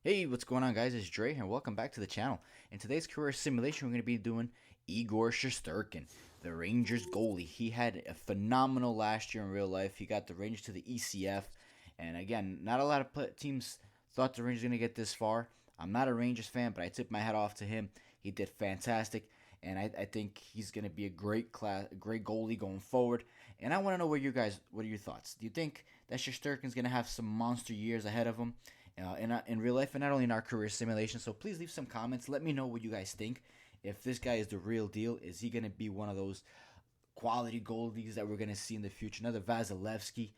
Hey, what's going on, guys? It's Dre here. Welcome back to the channel. In today's career simulation, we're going to be doing Igor Shesterkin, the Rangers goalie. He had a phenomenal last year in real life. He got the Rangers to the ECF, and again, not a lot of teams thought the Rangers were going to get this far. I'm not a Rangers fan, but I tip my hat off to him. He did fantastic, and I think he's going to be a great goalie going forward. And I want to know what are your thoughts? Do you think that Shesterkin's going to have some monster years ahead of him? In real life and not only in our career simulation. So please leave some comments. Let me know what you guys think. If this guy is the real deal, is he going to be one of those quality goalies that we're going to see in the future? Another Vasilevsky,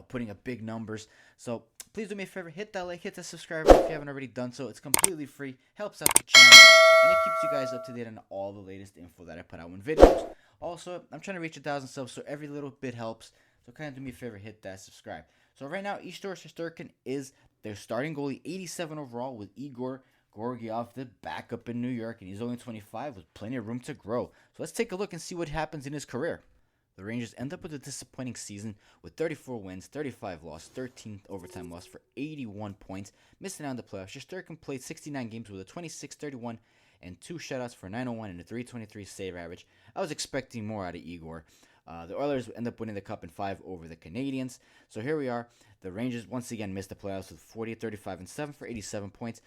putting up big numbers. So please do me a favor, hit that like, hit that subscribe if you haven't already done so. It's completely free, helps out the channel, and it keeps you guys up to date on all the latest info that I put out in videos. Also, I'm trying to reach 1,000 subs, so every little bit helps. So kind of do me a favor, hit that subscribe. So right now, Igor Shesterkin is their starting goalie, 87 overall, with Igor Gorgiev, the backup in New York, and he's only 25 with plenty of room to grow. So let's take a look and see what happens in his career. The Rangers end up with a disappointing season with 34 wins, 35 losses, 13 overtime loss for 81 points, missing out on the playoffs. Shesterkin played 69 games with a 26-31 and 2 shutouts for 901 and a 323 save average. I was expecting more out of Igor. The Oilers end up winning the Cup in 5 over the Canadiens. So here we are. The Rangers once again missed the playoffs with 40, 35, and 7 for 87 points.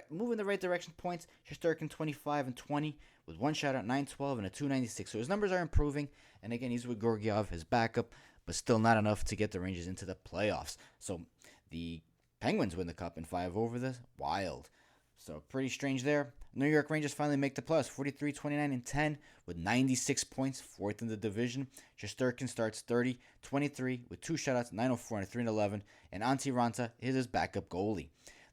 Moving the right direction points. Shesterkin 25 and 20 with 1 shutout, 912, and a 296. So his numbers are improving. And again, he's with Gorgiev, his backup, but still not enough to get the Rangers into the playoffs. So the Penguins win the Cup in 5 over the Wild. So pretty strange there. New York Rangers finally make the playoffs, 43, 29, and 10 with 96 points, 4th in the division. Shesterkin starts 30, 23 with 2 shutouts, 904 and a 311, and Antti Ranta is his backup goalie.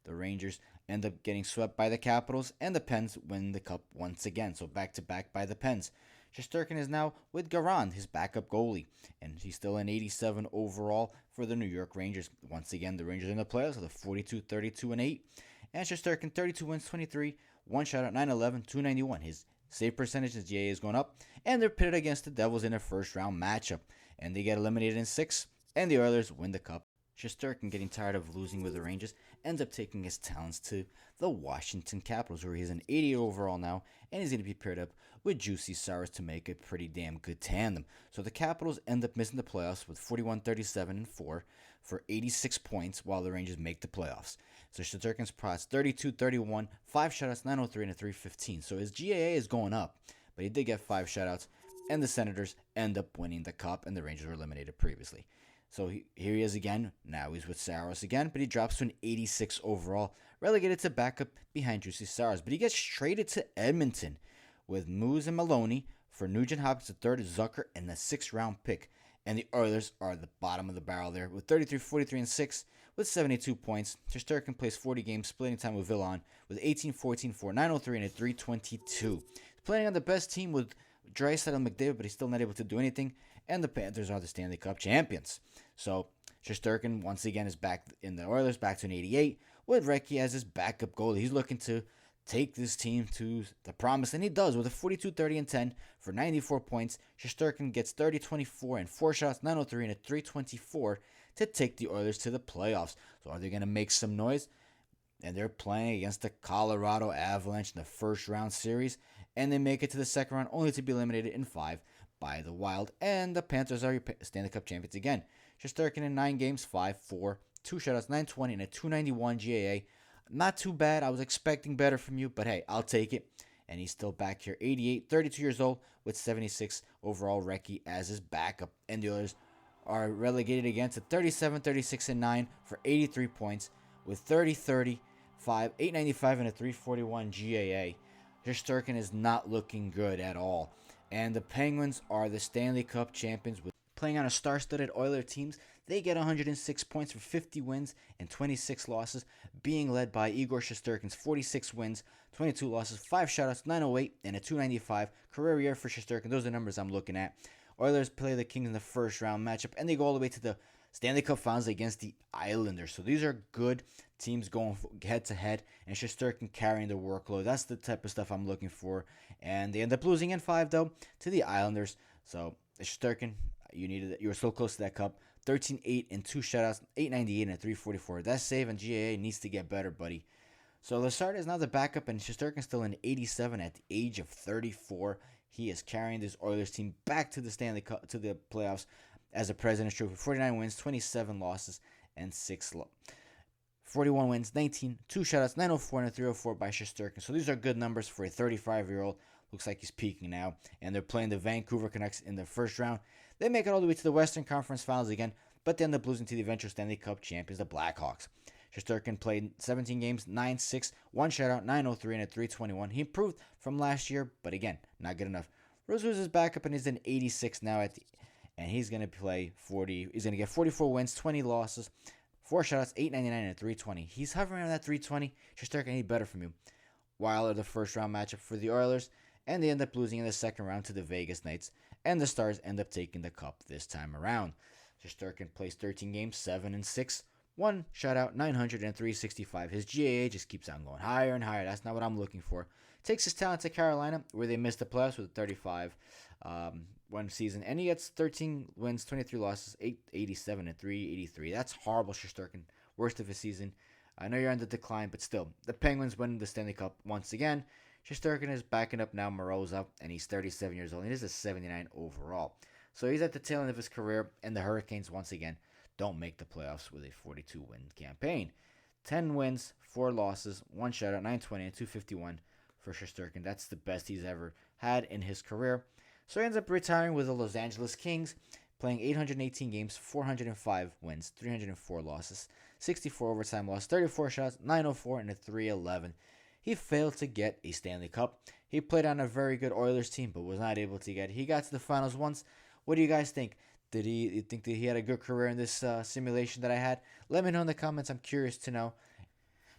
The Rangers end up getting swept by the Capitals, and the Pens win the Cup once again, so back-to-back by the Pens. Shesterkin is now with Garand, his backup goalie, and he's still an 87 overall for the New York Rangers. Once again, the Rangers are in the playoffs with a 42, 32, and 8. And Shesterkin, 32 wins, 23, 1 shutout, 911, 291. His save percentage, his GA is going up. And they're pitted against the Devils in a first-round matchup. And they get eliminated in 6, and the Oilers win the Cup. Shesterkin, getting tired of losing with the Rangers, ends up taking his talents to the Washington Capitals, where he's an 80 overall now, and he's going to be paired up with Juicy Saros to make a pretty damn good tandem. So the Capitals end up missing the playoffs with 41, 37, and 4 for 86 points, while the Rangers make the playoffs. So Shesterkin's prods 32, 31, 5 shutouts, 903, and a 315. So his GAA is going up, but he did get 5 shutouts, and the Senators end up winning the Cup, and the Rangers were eliminated previously. So here he is again. Now he's with Saros again, but he drops to an 86 overall, relegated to backup behind Juicy Saros. But he gets traded to Edmonton with Moose and Maloney for Nugent Hopkins III, Zucker, and the 6th-round pick. And the Oilers are the bottom of the barrel there with 33, 43, and 6 with 72 points. Shesterkin plays 40 games, splitting time with Villon with 18, 14, 4, 903, and a 322. He's playing on the best team with Draisaitl and McDavid, but he's still not able to do anything. And the Panthers are the Stanley Cup champions. So Shesterkin once again is back in the Oilers, back to an 88, with Recchi as his backup goalie. He's looking to take this team to the promise, and he does with a 42, 30, and 10 for 94 points. Shesterkin gets 30, 24, and 4 shots, 903, and a 324 to take the Oilers to the playoffs. So are they going to make some noise? And they're playing against the Colorado Avalanche in the first-round series, and they make it to the second round only to be eliminated in 5 by the Wild, and the Panthers are your Stanley Cup champions again. Shesterkin in 9 games, 5, 4, 2 shutouts, 920, and a 291 GAA. Not too bad. I was expecting better from you, but hey, I'll take it. And he's still back here, 88, 32 years old, with 76 overall. Recchi as his backup. And the Oilers are relegated again to 37, 36, and 9 for 83 points, with 30, 35, 895, and a 341 GAA. Shesterkin is not looking good at all. And the Penguins are the Stanley Cup champions with playing on a star-studded Oilers teams. They get 106 points for 50 wins and 26 losses, being led by Igor Shesterkin's 46 wins, 22 losses, 5 shutouts, 908, and a 295 career year for Shesterkin. Those are the numbers I'm looking at. Oilers play the Kings in the first-round matchup, and they go all the way to the Stanley Cup Finals against the Islanders. So these are good teams going head-to-head, and Shesterkin carrying the workload. That's the type of stuff I'm looking for. And they end up losing in 5, though, to the Islanders. So Shesterkin, you were so close to that cup. 13-8 and 2 shutouts, 898 and a 344. That save and GAA needs to get better, buddy. So Lazard is now the backup, and Shesterkin still in 87 at the age of 34. He is carrying this Oilers team back to the Stanley Cup, to the playoffs as a President's Trophy. 49 wins, 27 losses, and 41 wins, 19, 2 shutouts, 904 and a 304 by Shesterkin. So these are good numbers for a 35-year-old. Looks like he's peaking now, and they're playing the Vancouver Canucks in the first round. They make it all the way to the Western Conference Finals again, but they end up losing to the eventual Stanley Cup champions, the Blackhawks. Shesterkin played 17 games, 9-6, 1 shutout, 903 and a 321. He improved from last year, but again, not good enough. Rose is back up and he's in 86 now and he's going to play 40. He's going to get 44 wins, 20 losses, 4 shutouts, 899 and a 320. He's hovering around that 320. Shesterkin need better from you. Wilder, the first round matchup for the Oilers, and they end up losing in the second round to the Vegas Knights, and the Stars end up taking the cup this time around. Shesterkin plays 13 games, 7-6, 1 shutout, 900 and 365. His GAA just keeps on going higher and higher. That's not what I'm looking for. Takes his talent to Carolina, where they missed the playoffs with 35 one season, and he gets 13 wins, 23 losses, 887 and 383. That's horrible, Shesterkin. Worst of his season. I know you're on the decline, but still, the Penguins win the Stanley Cup once again. Shesterkin is backing up now Moroza, and he's 37 years old. He is a 79 overall. So he's at the tail end of his career, and the Hurricanes, once again, don't make the playoffs with a 42-win campaign. 10 wins, 4 losses, 1 shutout, 920, and 251 for Shesterkin. That's the best he's ever had in his career. So he ends up retiring with the Los Angeles Kings, playing 818 games, 405 wins, 304 losses, 64 overtime loss, 34 shots, 904, and a 311. He failed to get a Stanley Cup. He played on a very good Oilers team, but was not able to get it. He got to the finals once. What do you guys think? You think that he had a good career in this simulation that I had? Let me know in the comments. I'm curious to know.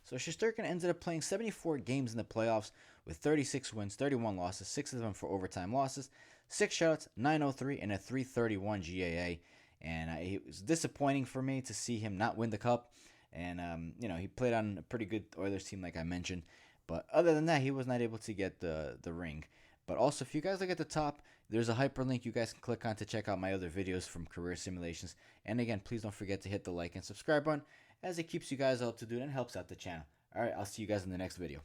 So Shesterkin ended up playing 74 games in the playoffs with 36 wins, 31 losses, 6 of them for overtime losses, 6 shutouts, 903, and a 331 GAA. And it was disappointing for me to see him not win the Cup. And, he played on a pretty good Oilers team, like I mentioned. But other than that, he was not able to get the ring. But also, if you guys look at the top, there's a hyperlink you guys can click on to check out my other videos from career simulations. And again, please don't forget to hit the like and subscribe button, as it keeps you guys up to date and helps out the channel. Alright, I'll see you guys in the next video.